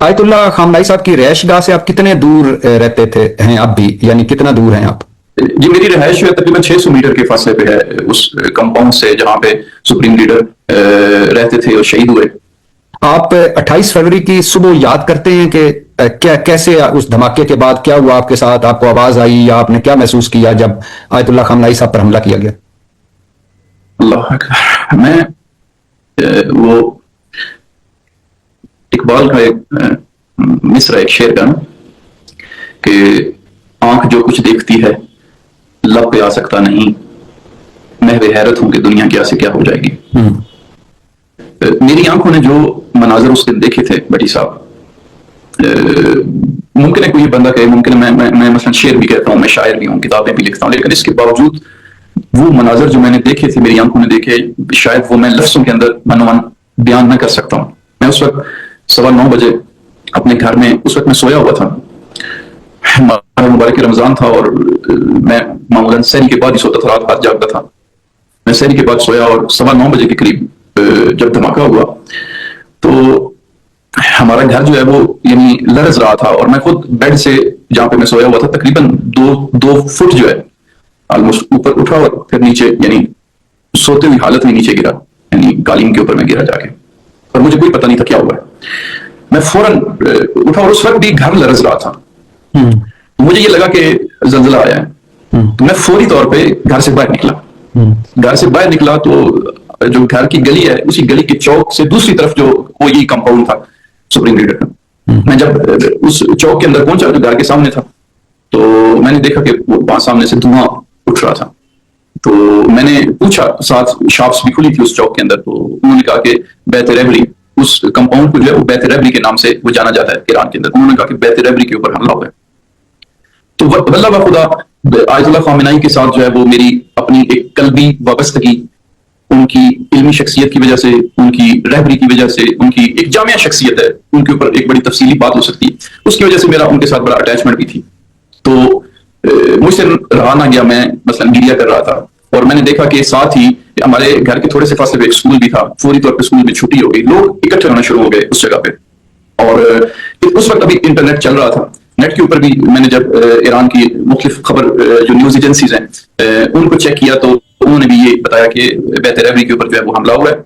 Ayatollah खामनाई साहब की rash गाह से आप कितने दूर रहते थे, हैं अब भी, यानी कितना दूर हैं आप? जी, मेरी रिहाइश तकरीबन 600 मीटर के फासले पे है उस कंपाउंड से जहां पे सुप्रीम लीडर रहते थे और शहीद हुए। आप 28 फरवरी की सुबह याद करते हैं कि क्या, कैसे उस धमाके के बाद क्या हुआ आपके साथ? आपको आवाज आई या आपने क्या महसूस किया जब आयतुल्लाह खामनाई साहब पर हमला किया गया? अल्लाह अकबर। मैं वो इकबाल का एक मिसरा, एक शेर का ना, कि आंख जो कुछ देखती है लब पे आ सकता नहीं, महवे हैरत हूं कि दुनिया क्या से क्या हो जाएगी। मेरी आंखों ने जो मनाजर उस दिन देखे थे बटी साहब, मुमकिन है कोई बंदा कहे, मुमकिन है मैं मसलन शेर भी कहता हूँ, मैं शायर भी हूँ, किताबें भी लिखता हूँ, लेकिन इसके बावजूद वो मनाजर जो मैंने देखे थे, मेरी आंखों ने देखे, शायद वो मैं लफ्जों के अंदर मनोमन बयान न कर सकता हूँ। मैं उस वक्त 9:15 बजे अपने घर में, उस वक्त मैं सोया हुआ था, मुबारक रमजान था और मैं मामूलन सहरी के बाद ही सोता था, रात भर जागता था। मैं सहरी के बाद सोया और 9:15 बजे के करीब जब धमाका हुआ तो हमारा घर जो है वो यानी लरज रहा था, और मैं खुद बेड से जहां पे मैं सोया हुआ था तकरीबन दो फुट जो है ऑलमोस्ट ऊपर उठा और फिर नीचे, यानी सोते हुई हालत में नीचे गिरा, यानी कालीन के ऊपर मैं गिरा जाके, और मुझे कोई पता नहीं था क्या हुआ है। मैं फौरन उठा और उस वक्त भी घर लरज रहा था। मुझे ये लगा कि जल्जला आया है, तो मैं फौरी तौर पे घर से बाहर निकला। घर से बाहर निकला तो जो घर की गली है, उसी गली के चौक से दूसरी तरफ जो वो यही कंपाउंड था सुप्रीम लीडर का, मैं जब उस चौक के अंदर पहुंचा जो घर के सामने था, तो मैंने देखा कि वहां सामने से धुआं उठ रहा था। तो मैंने पूछा, साथ शॉप्स भी खुली थी उस चौक के अंदर, तो उन्होंने कहा कि बैत रहबरी, उस कंपाउंड को जो है वो बैत रहबरी के नाम से वो जाना जाता है ईरान के अंदर। उन्होंने कहा कि बैत रहबरी के ऊपर हमला हुआ है। तो वल्लाह बखुदा आयतुल्लाह खामेनी के साथ जो है वो मेरी अपनी एक कल्बी वाबस्तगी, उनकी इल्मी शख्सियत की वजह से, उनकी रहबरी की वजह से, उनकी एक जामिया शख्सियत है, उनके ऊपर एक बड़ी तफसीली बात हो सकती है, उसकी वजह से मेरा उनके साथ बड़ा अटैचमेंट भी थी। तो मुझसे रहा ना गया, मैं मसलन मीडिया कर रहा था और मैंने देखा कि साथ ही हमारे घर के थोड़े से फासले पे एक स्कूल भी था, फौरी तौर पर स्कूल में छुट्टी हो गई, लोग इकट्ठे होना शुरू हो गए उस जगह पे। और उस वक्त अभी इंटरनेट चल रहा था, नेट के ऊपर भी मैंने जब ईरान की मुख्तलिफ खबर जो न्यूज एजेंसीज हैं उनको चेक किया तो उन्होंने भी ये बताया कि बैत रहबरी के ऊपर जो है वो हमला हुआ है,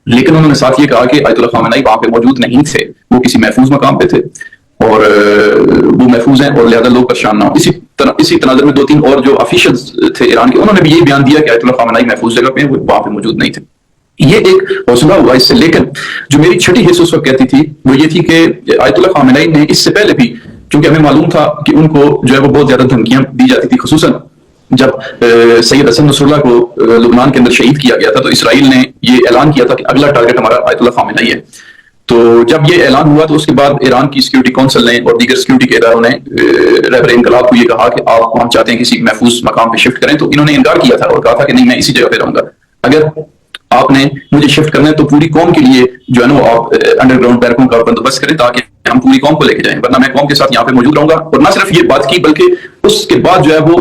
लेकिन उन्होंने साथ ये कहा कि आयतुल्लाह खामेनी वहां पे मौजूद नहीं थे, वो किसी महफूज मकाम पे थे और वो महफूज हैं और लिहाजा लोग परेशान ना हो। इसी तनाजर में 2-3 और जो ऑफिशियल्स थे ईरान के, उन्होंने भी ये बयान दिया कि आयतुल्लाह खामेनी महफूज जगह पे, वो वहां पे मौजूद नहीं थे। ये एक हौसला हुआ इससे, लेकिन जो मेरी छठी हिस्स उस वक्त कहती थी वो ये थी कि आयतुल्लाह खामेनी ने इससे पहले भी, क्योंकि हमें मालूम था कि उनको जो है वो बहुत ज्यादा धमकियां दी जाती थी, खुसूसन जब सैयद हसन नसरुल्लाह को लुबनान के अंदर शहीद किया गया था तो इसराइल ने ये ऐलान किया था कि अगला टारगेट हमारा आयतुल्लाह खामेनी है। तो जब ये ऐलान हुआ तो उसके बाद ईरान की सिक्योरिटी काउंसिल ने और दीगर सिक्योरिटी के इदारों ने रहबर इंकलाब को ये कहा कि आप हम चाहते हैं किसी महफूज मकाम पे शिफ्ट करें, तो इन्होंने इनकार किया था और कहा था कि नहीं, मैं इसी जगह पे रहूंगा, अगर आपने मुझे शिफ्ट करना है तो पूरी कौम के लिए जो है ना आप अंडरग्राउंड बैरकों का बंदोबस्त करें ताकि हम पूरी कौम को लेके जाएं, वरना मैं कौम के साथ यहाँ पे मौजूद रहूंगा। और ना सिर्फ ये बात की बल्कि उसके बाद जो है वो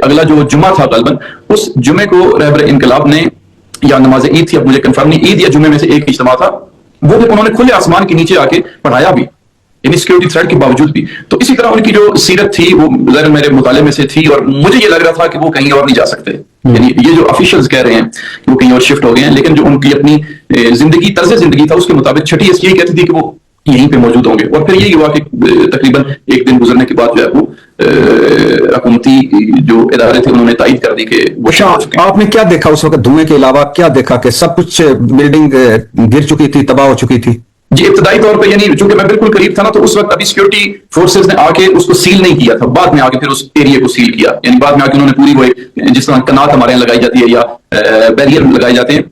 अगला जो जुम्मा था गलबन, उस जुमे को रहबर इंकलाब ने, या नमाज ईद थी, अब मुझे कंफर्म नहीं, ईद या जुमे में से एक इज्तिमा था, वो भी उन्होंने खुले आसमान के नीचे आके पढ़ाया भी, इन सिक्योरिटी थ्रेट के बावजूद भी। तो इसी तरह उनकी जो सीरत थी वो जरा मेरे मुताले में से थी और मुझे ये लग रहा था कि वो कहीं और नहीं जा सकते। यानी ये जो ऑफिशियल्स कह रहे हैं कि वो कहीं और शिफ्ट हो गए हैं, लेकिन जो उनकी अपनी जिंदगी, तर्ज जिंदगी था, उसके मुताबिक छठी हिस्स यही कहती थी कि वो यहीं पे मौजूद होंगे। और फिर यही हुआ कि तकरीबन एक दिन गुजरने के बाद जो है वो हुकूमती जो इदारे थे उन्होंने तायद कर दी कि वो आपने क्या देखा उस वक्त? धुएं के अलावा क्या देखा कि सब कुछ बिल्डिंग गिर चुकी थी, तबाह हो चुकी थी? जी, इब्तदाई तौर पे, यानी चूंकि मैं बिल्कुल करीब था ना, तो उस वक्त अभी सिक्योरिटी फोर्सेस ने आके उसको सील नहीं किया था, बाद में आके फिर उस एरिया को सील किया, यानी बाद में आके उन्होंने पूरी वो जिस तरह कनात हमारे यहाँ लगाई जाती है या बैरियर लगाए जाते हैं,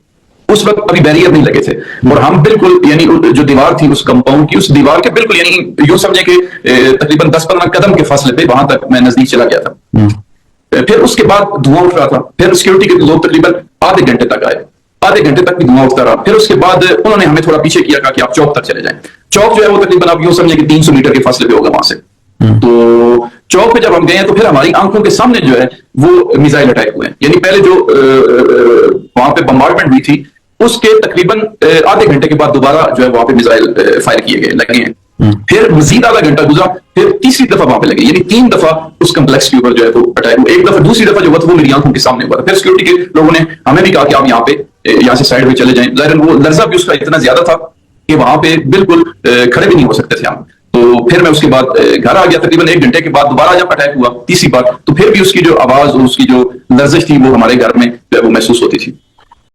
उस वक्त अभी बैरियर नहीं लगे थे और हम बिल्कुल, यानी जो दीवार थी उस कंपाउंड की, उस दीवार के बिल्कुल, यानी यूं समझे कि तकरीबन 10-15 कदम के फासले पे वहां तक मैं नजदीक चला गया था। फिर उसके बाद धुआं उठ रहा था, फिर सिक्योरिटी के लोग तकरीबन आधे घंटे तक आए, आधे घंटे तक भी धुआं उठता रहा। फिर उसके बाद उन्होंने हमें थोड़ा पीछे किया, कहा कि आप चौक तक चले जाएं। चौक जो है वो तकरीबन आप यूं समझे कि 300 मीटर के फासले पे होगा वहां से। तो चौक पे जब हम गए तो फिर हमारी आंखों के सामने जो है वो मिसाइल अटैक हुए, यानी पहले जो वहां पे बम्बार्डमेंट हुई थी उसके तकरीबन आधे घंटे के बाद दोबारा जो है वहां पे मिसाइल फायर किए गए लगे हैं। پھر مزید آدھا گھنٹہ گزرا، پھر تیسری دفعہ وہاں پہ لگے، یعنی 3 دفعہ اس کمپلیکس کے اوپر جو ہے وہ اٹیک ہوا. ایک دفعہ دوسری دفعہ جو ہوا تھا وہ میری آنکھوں کے سامنے ہوا. پھر سیکورٹی کے لوگوں نے ہمیں بھی کہا کہ آپ یہاں سے سائڈ میں چلے جائیں. ظاہر وہ لرزہ بھی اس کا اتنا زیادہ تھا کہ وہاں پہ بالکل کھڑے بھی نہیں ہو سکتے تھے ہم. تو پھر میں اس کے بعد گھر آ گیا. تقریباً 1 گھنٹے کے بعد دوبارہ جب اٹیک ہوا تیسری بار، تو پھر بھی اس کی جو آواز اور اس کی جو لرزش تھی وہ ہمارے گھر میں وہ محسوس ہوتی تھی.